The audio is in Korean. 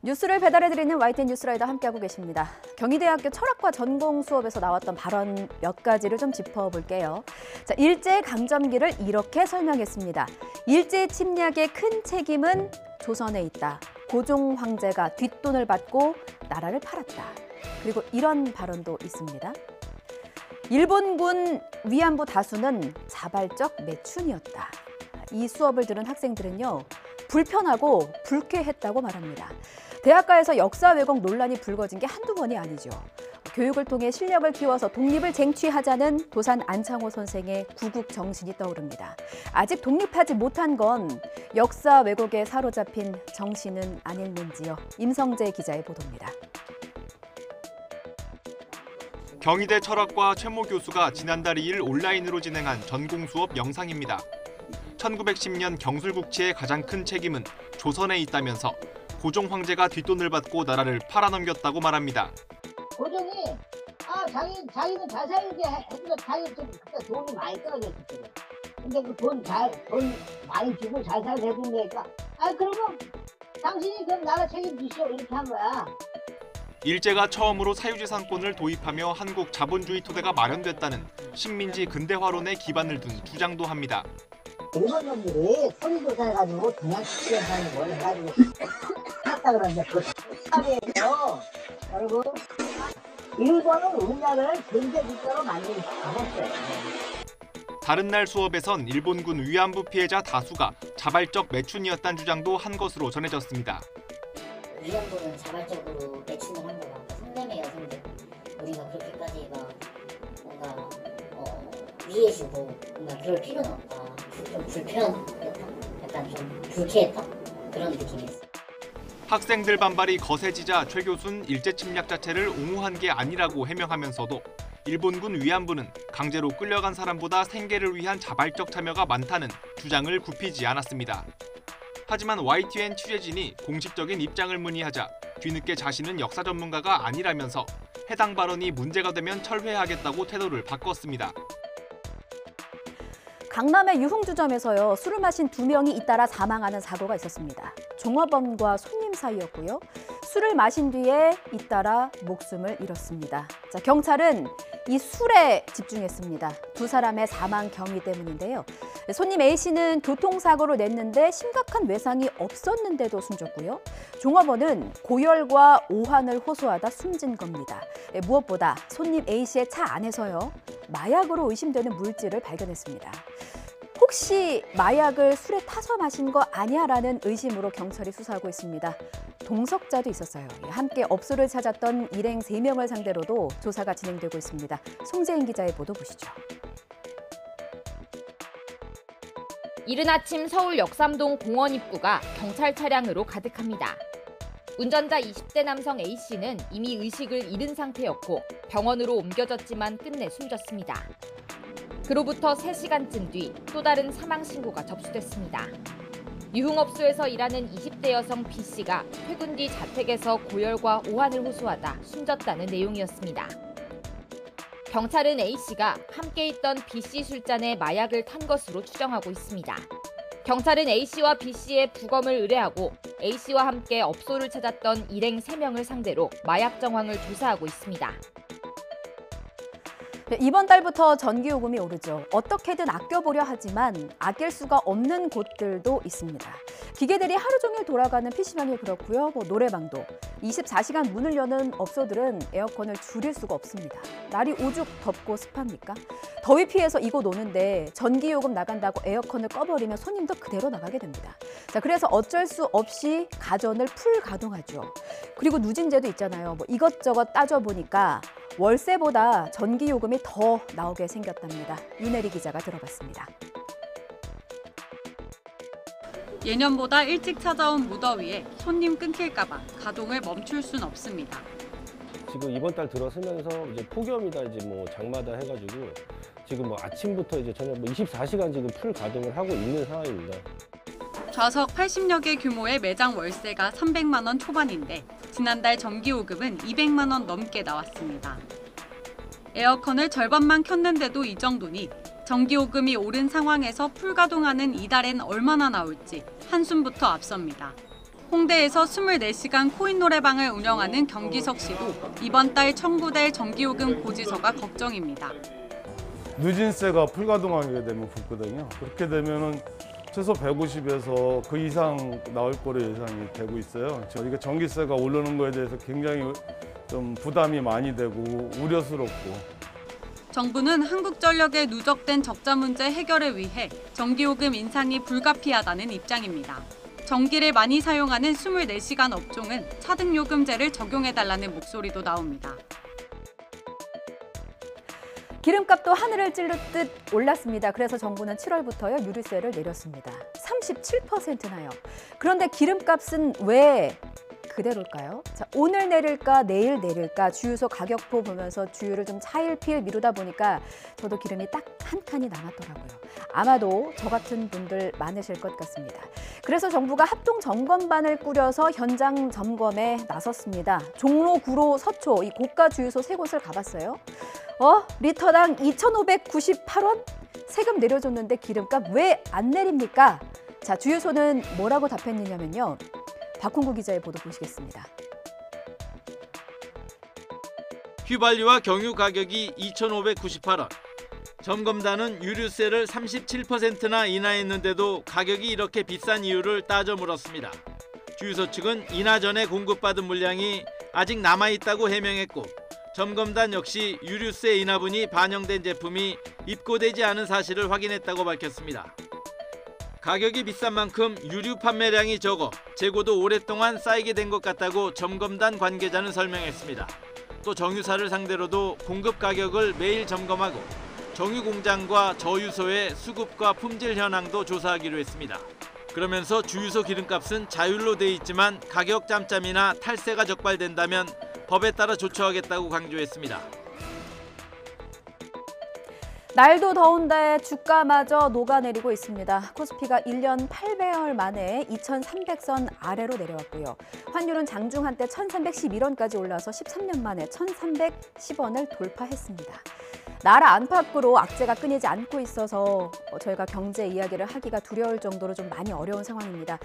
뉴스를 배달해드리는 YTN 뉴스라이더 함께하고 계십니다. 경희대학교 철학과 전공 수업에서 나왔던 발언 몇 가지를 좀 짚어볼게요. 자, 일제강점기를 이렇게 설명했습니다. 일제 침략의 큰 책임은 조선에 있다. 고종 황제가 뒷돈을 받고 나라를 팔았다. 그리고 이런 발언도 있습니다. 일본군 위안부 다수는 자발적 매춘이었다. 이 수업을 들은 학생들은요, 불편하고 불쾌했다고 말합니다. 대학가에서 역사 왜곡 논란이 불거진 게 한두 번이 아니죠. 교육을 통해 실력을 키워서 독립을 쟁취하자는 도산 안창호 선생의 구국 정신이 떠오릅니다. 아직 독립하지 못한 건 역사 왜곡에 사로잡힌 정신은 아닐는지요. 임성재 기자의 보도입니다. 경희대 철학과 최모 교수가 지난달 2일 온라인으로 진행한 전공 수업 영상입니다. 1910년 경술국치의 가장 큰 책임은 조선에 있다면서 고종 황제가 뒷돈을 받고 나라를 팔아넘겼다고 말합니다. 고종이 자기는 잘 살게 해서 자기 좀 그때 돈이 많이 떨어졌었거든. 근데 그 돈 많이 주고 잘 살게 해준 거니까 그러면 당신이 그럼 나라 책임지시오 이렇게 한 거야. 일제가 처음으로 사유지상권을 도입하며 한국 자본주의 토대가 마련됐다는 식민지 근대화론에 기반을 둔 주장도 합니다. 일본 놈들이 소리조사해가지고 동양시대에서 뭘 해가지고 했다 그러는데 그 사회에서 여러분 일본은 우리나라를 경제국가로 만들지 않았어요. 다른 날 수업에선 일본군 위안부 피해자 다수가 자발적 매춘이었다는 주장도 한 것으로 전해졌습니다. 위안부는 자발적으로 매춘을 한 거다. 성남의 여성들 우리가 그렇게까지 막 뭔가 위해주고 뭔가 그럴 필요는 없다. 좀 불편했다. 약간 좀 불쾌했다. 그런 느낌이었어요. 학생들 반발이 거세지자 최 교수는 일제 침략 자체를 옹호한 게 아니라고 해명하면서도 일본군 위안부는 강제로 끌려간 사람보다 생계를 위한 자발적 참여가 많다는 주장을 굽히지 않았습니다. 하지만 YTN 취재진이 공식적인 입장을 문의하자 뒤늦게 자신은 역사 전문가가 아니라면서 해당 발언이 문제가 되면 철회하겠다고 태도를 바꿨습니다. 강남의 유흥주점에서요, 술을 마신 2명이 잇따라 사망하는 사고가 있었습니다. 종업원과 손님 사이였고요. 술을 마신 뒤에 잇따라 목숨을 잃었습니다. 자, 경찰은 이 술에 집중했습니다. 2사람의 사망 경위 때문인데요. 손님 A씨는 교통사고로 냈는데 심각한 외상이 없었는데도 숨졌고요. 종업원은 고열과 오한을 호소하다 숨진 겁니다. 무엇보다 손님 A씨의 차 안에서요, 마약으로 의심되는 물질을 발견했습니다. 혹시 마약을 술에 타서 마신 거 아니야라는 의심으로 경찰이 수사하고 있습니다. 동석자도 있었어요. 함께 업소를 찾았던 일행 3명을 상대로도 조사가 진행되고 있습니다. 송재인 기자의 보도 보시죠. 이른 아침 서울 역삼동 공원 입구가 경찰 차량으로 가득합니다. 운전자 20대 남성 A씨는 이미 의식을 잃은 상태였고 병원으로 옮겨졌지만 끝내 숨졌습니다. 그로부터 3시간쯤 뒤 또 다른 사망 신고가 접수됐습니다. 유흥업소에서 일하는 20대 여성 B씨가 퇴근 뒤 자택에서 고열과 오한을 호소하다 숨졌다는 내용이었습니다. 경찰은 A씨가 함께 있던 B씨 술잔에 마약을 탄 것으로 추정하고 있습니다. 경찰은 A씨와 B씨의 부검을 의뢰하고 A씨와 함께 업소를 찾았던 일행 3명을 상대로 마약 정황을 조사하고 있습니다. 이번 달부터 전기요금이 오르죠. 어떻게든 아껴보려 하지만 아낄 수가 없는 곳들도 있습니다. 기계들이 하루 종일 돌아가는 PC방이 그렇고요. 노래방도 24시간 문을 여는 업소들은 에어컨을 줄일 수가 없습니다. 날이 오죽 덥고 습합니까? 더위 피해서 이곳 오는데 전기요금 나간다고 에어컨을 꺼버리면 손님도 그대로 나가게 됩니다. 자, 그래서 어쩔 수 없이 가전을 풀 가동하죠. 그리고 누진제도 있잖아요. 이것저것 따져보니까 월세보다 전기요금이 더 나오게 생겼답니다. 윤혜리 기자가 들어봤습니다. 예년보다 일찍 찾아온 무더위에 손님 끊길까 봐 가동을 멈출 순 없습니다. 지금 이번 달 들어서면서 이제 폭염이다 장마다 해가지고 지금 아침부터 이제 저녁 24시간 지금 풀 가동을 하고 있는 상황입니다. 좌석 80여 개 규모의 매장 월세가 300만 원 초반인데 지난달 전기요금은 200만 원 넘게 나왔습니다. 에어컨을 절반만 켰는데도 이 정도니 전기요금이 오른 상황에서 풀가동하는 이달엔 얼마나 나올지 한숨부터 앞섭니다. 홍대에서 24시간 코인 노래방을 운영하는 경기석 씨도 이번 달 청구될 전기요금 고지서가 걱정입니다. 누진세가 불가동하게 되면 붙거든요. 그렇게 되면은 최소 150에서 그 이상 나올 거로 예상이 되고 있어요. 저희가 전기세가 오르는 거에 대해서 굉장히 좀 부담이 많이 되고 우려스럽고. 정부는 한국전력의 누적된 적자 문제 해결을 위해 전기요금 인상이 불가피하다는 입장입니다. 전기를 많이 사용하는 24시간 업종은 차등요금제를 적용해달라는 목소리도 나옵니다. 기름값도 하늘을 찌르듯 올랐습니다. 그래서 정부는 7월부터요 유류세를 내렸습니다. 37%나요. 그런데 기름값은 왜 그대로일까요? 자, 오늘 내릴까 내일 내릴까 주유소 가격표 보면서 주유를 좀 차일피일 미루다 보니까 저도 기름이 딱 한 칸이 남았더라고요. 아마도 저 같은 분들 많으실 것 같습니다. 그래서 정부가 합동 점검반을 꾸려서 현장 점검에 나섰습니다. 종로, 구로, 서초 이 고가 주유소 세 곳을 가봤어요. 리터당 2,598원? 세금 내려줬는데 기름값 왜 안 내립니까? 자, 주유소는 뭐라고 답했느냐면요. 박홍구 기자의 보도 보시겠습니다. 휘발유와 경유 가격이 2,598원. 점검단은 유류세를 37%나 인하했는데도 가격이 이렇게 비싼 이유를 따져 물었습니다. 주유소 측은 인하 전에 공급받은 물량이 아직 남아있다고 해명했고 점검단 역시 유류세 인하분이 반영된 제품이 입고되지 않은 사실을 확인했다고 밝혔습니다. 가격이 비싼 만큼 유류 판매량이 적어 재고도 오랫동안 쌓이게 된 것 같다고 점검단 관계자는 설명했습니다. 또 정유사를 상대로도 공급 가격을 매일 점검하고 정유 공장과 저유소의 수급과 품질 현황도 조사하기로 했습니다. 그러면서 주유소 기름값은 자율로 돼 있지만 가격 짬짬이나 탈세가 적발된다면 법에 따라 조처하겠다고 강조했습니다. 날도 더운데 주가마저 녹아내리고 있습니다. 코스피가 1년 8개월 만에 2,300선 아래로 내려왔고요. 환율은 장중 한때 1,311원까지 올라서 13년 만에 1,310원을 돌파했습니다. 나라 안팎으로 악재가 끊이지 않고 있어서 저희가 경제 이야기를 하기가 두려울 정도로 좀 많이 어려운 상황입니다.